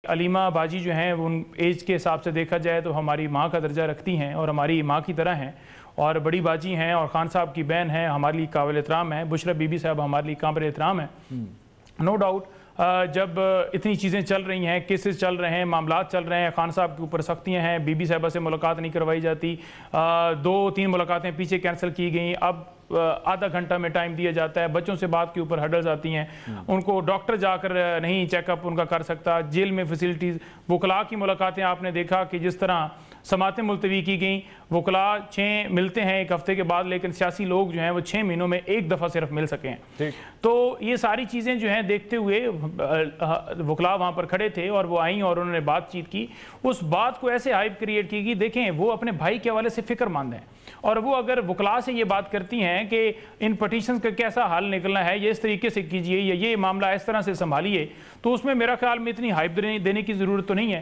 علیمہ باجی جو ہیں ان ایج کے حساب سے دیکھا جائے تو ہماری ماں کا درجہ رکھتی ہیں اور ہماری ماں کی طرح ہیں، اور بڑی باجی ہیں اور خان صاحب کی بہن ہیں، ہمارے لیے قابل احترام ہیں. بشرا بی بی صاحب ہمارے لیے قابل احترام ہیں. نو ڈاؤٹ جب اتنی چیزیں چل رہی ہیں، کیسز چل رہے ہیں، معاملات چل رہے ہیں، خان صاحب کے اوپر سختیاں ہیں، بی بی صاحبہ سے ملاقات نہیں کروائی جاتی، 2-3 ملاقاتیں پیچھے کینسل کی گئیں، اب آدھا گھنٹہ میں ٹائم دیا جاتا ہے، بچوں سے بات کے اوپر ہرڈلز آتی ہیں، ان کو ڈاکٹر جا کر نہیں چیک اپ ان کا کر سکتا، جیل میں فیسلٹیز، وکلاء کی ملاقاتیں آپ نے دیکھا کہ جس طرح سماعتیں ملتوی کی گئیں، وکلاء 6 ملتے ہیں ایک ہفتے کے بعد، لیکن سیاسی لوگ جو ہیں وہ 6 مہینوں میں ایک دفعہ صرف مل سکے ہیں. تو یہ ساری چیزیں جو ہیں دیکھتے ہوئے وکلاء وہاں پر کھڑے تھے اور وہ آئیں اور انہوں نے بات چیت کی. اس بات کو ایسے ہائپ کریٹ کی گئی، دیکھیں وہ اپنے بھائی کے حوالے سے فکر مند ہیں، اور وہ اگر وکلاء سے یہ بات کرتی ہیں کہ ان پٹیشنز کا کیسا حل نکلنا ہے، یہ اس طریقے سے کیجئے یا یہ معاملہ اس طرح سے سنبھالیے، تو اس میں میرا خیال میں اتنی ہائپ دینے کی ضرورت تو نہیں ہے.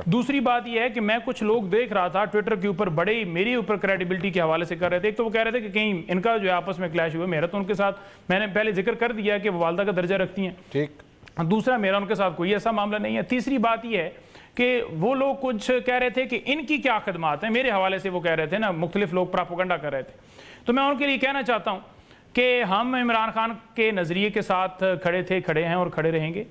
دوسری بات یہ ہے کہ میں کچھ لوگ دیکھ رہا تھا ٹویٹر کے اوپر بڑے میری اوپر کریڈیبلٹی کے حوالے سے کر رہے تھے. ایک تو وہ کہہ رہے تھے کہ کہیں ان کا جو ہے آپس میں کلیش ہوا، میرا تو ان کے ساتھ میں نے پہلے ذکر کر دیا کہ وہ والدہ کا درجہ رکھتی ہیں، دوسرا میرا ان کے ساتھ کوئی ایسا معاملہ نہیں ہے. تیسری بات یہ ہے کہ وہ لوگ کچھ کہہ رہے تھے کہ ان کی کیا خدمات ہیں، میرے حوالے سے وہ کہہ رہے تھے نا، مختلف لوگ پراپوگنڈا کر رہے تھے. تو میں ان کے لیے کہنا چاہتا ہوں کہ ہم عمران خان کے نظریے کے ساتھ کھڑے تھے، کھڑے ہیں اور کھڑے رہیں گے.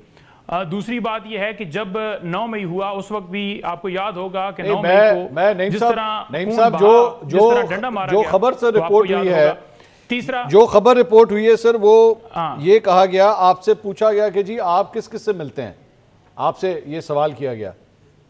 دوسری بات یہ ہے کہ جب 9 مئی ہوا اس وقت بھی آپ کو یاد ہوگا کہ 9 مئی کو جس طرح ڈنڈا مارا گیا، خبر سے رپورٹ ہوئی ہے، تیسرا جو خبر رپورٹ ہوئی ہے سر، وہ یہ کہا گیا، آپ سے پوچھا گیا کہ جی آپ کس کس سے ملتے ہیں، آپ سے یہ سوال کیا گیا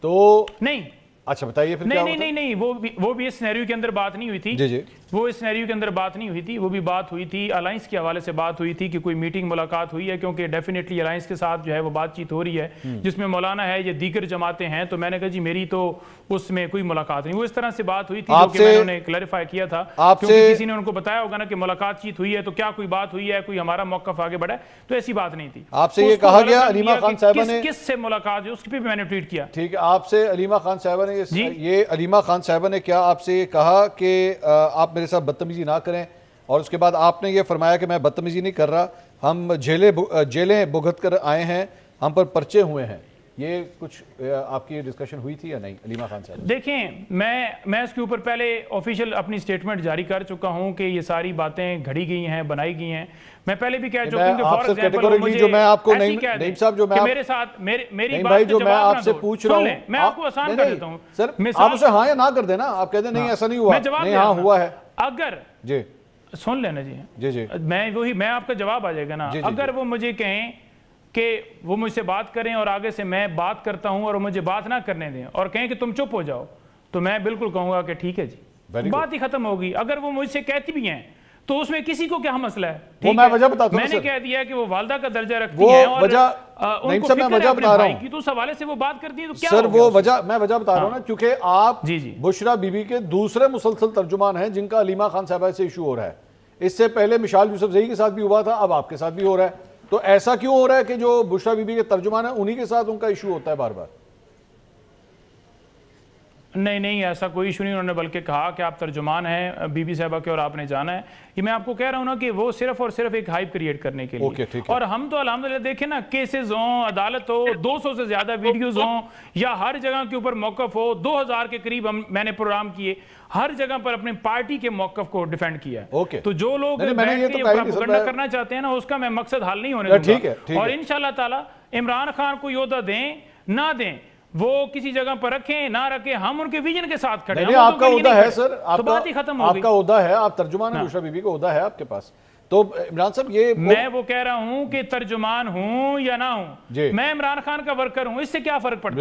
تو نہیں. اچھا بتائیے پھر کیا ہوتا ہے؟ نہیں وہ بھی اس سینیریو کے اندر بات نہیں ہوئی تھی. جی وہ اس سینیریو کے اندر بات نہیں ہوئی تھی، وہ بھی بات ہوئی تھی الائنس کے حوالے سے بات ہوئی تھی کہ کوئی میٹنگ ملاقات ہوئی ہے، کیونکہ ڈیفینیٹلی الائنس کے ساتھ جو ہے وہ بات چیت ہو رہی ہے جس میں مولانا ہے یا دیگر جماعتیں ہیں. تو میں نے کہا جی میری تو اس میں کوئی ملاقات نہیں. وہ اس طرح سے بات ہوئی تھی جو کہ میں نے کلیریفائی کیا تھا، کیونکہ کسی نے ان کو بتایا ہوگا نا کہ ملاقات چیت ہوئی ہے تو کیا کوئی بات ہوئی ہے، کوئی ہمارا موقف آگے بڑھا ہے، تو ایسی بات نہیں تھی. آپ سے یہ کہا گیا علیمہ خان صاحبہ نے کس سے ملاقات ہے، اس پہ بھی میں نے ٹویٹ کیا. ٹھیک ہے، آپ سے علیمہ خان صاحبہ نے یہ علیمہ خان صاحبہ نے کیا آپ سے یہ کہا کہ آپ میرے ساتھ بدتمیزی نہ کریں، اور اس کے بعد آپ نے یہ فرمایا کہ میں بدتمیزی نہیں کر رہا، ہم جیلیں بھگت کر آئے ہیں، ہم پر پرچے ہوئے ہیں، یہ کچھ آپ کی ڈسکشن ہوئی تھی یا نہیں علیمہ خان صاحب؟ دیکھیں میں اس کے اوپر پہلے آفیشیل اپنی سٹیٹمنٹ جاری کر چکا ہوں کہ یہ ساری باتیں گھڑی گئی ہیں، بنائی گئی ہیں. میں پہلے بھی کہہ چکا ہوں کہ فار ایگزامپل مجھے ایسی کہہ دیں کہ میرے ساتھ میری بات کا جواب نہ دو. سن لیں، میں آپ کو آسان کر دیتا ہوں. سر آپ اسے ہاں یا نہ کر دینا، آپ کہتے ہیں نہیں ایسا نہیں ہوا، نہیں ہاں ہوا ہے. اگر جی سن لینا جی میں آپ کا جواب آ جائے گا نا. اگر وہ مجھے کہیں کہ وہ مجھ سے بات کریں اور آگے سے میں بات کرتا ہوں اور مجھے بات نہ کرنے دیں اور کہیں کہ تم چپ ہو جاؤ، تو میں بالکل کہوں گا کہ ٹھیک ہے جی، بات ہی ختم ہوگی. اگر وہ مجھ سے کہتی بھی ہیں تو اس میں کسی کو کیا مسئلہ ہے؟ وہ میں وجہ بتاتا ہوں، میں نے کہہ دیا کہ وہ والدہ کا درجہ رکھتی ہیں اور ان کو فکر ہے اپنے بھائی کی، تو اس حوالے سے وہ بات کرتی ہیں تو کیا سر وہ وجہ میں وجہ بتا رہا ہوں نا، کیونکہ آپ جی بشرا بی بی کے دوسرے مسلسل ترجمان ہیں جن کا علیمہ خان صاحبہ سے ایشو ہو رہا ہے. اس سے پہلے مشال یوسف زئی کے ساتھ بھی ہوا تھا، اب آپ کے ساتھ بھی ہو رہا ہے. تو ایسا کیوں ہو رہا ہے کہ جو بشرا بی بی کے ترجمان ہیں انہی کے ساتھ ان کا ایشو ہوتا ہے بار بار؟ نہیں ایسا کوئی ایشو نہیں. انہوں نے بلکہ کہا کہ آپ ترجمان ہیں بی بی صاحبہ کے اور آپ نے جانا ہے. یہ میں آپ کو کہہ رہا ہوں نا کہ وہ صرف اور صرف ایک ہائپ کریٹ کرنے کے لیے. اور ہم تو الحمدللہ دیکھیں نا، کیسز ہوں، عدالت ہو، 200 سے زیادہ ویڈیوز ہوں، یا ہر جگہ کے اوپر موقف ہو، 2000 کے قریب میں نے پروگرام کیے، ہر جگہ پر اپنے پارٹی کے موقف کو ڈیفینڈ کیا ہے. تو جو لوگ بیٹھ کے پروپیگنڈا کرنا چاہتے ہیں نا، اس کا میں مقصد حل نہیں ہونے دوں گا. اور انشاءاللہ تعالی عمران خان کو عہدہ دیں نہ دیں، وہ کسی جگہ پر رکھیں نہ رکھیں، ہم ان کے ویژن کے ساتھ کھڑے ہیں. آپ کا عہدہ ہے سر، تو بات ہی ختم ہو گئی. آپ کا عہدہ ہے، آپ ترجمان ہیں، بشرا بی بی کا عہدہ ہے آپ کے پاس. تو عمران صاحب یہ میں وہ کہہ رہا ہوں کہ ترجمان ہوں یا نہ ہوں، میں عمران خان کا ورکر ہوں، اس سے کیا فرق پڑتا ہے؟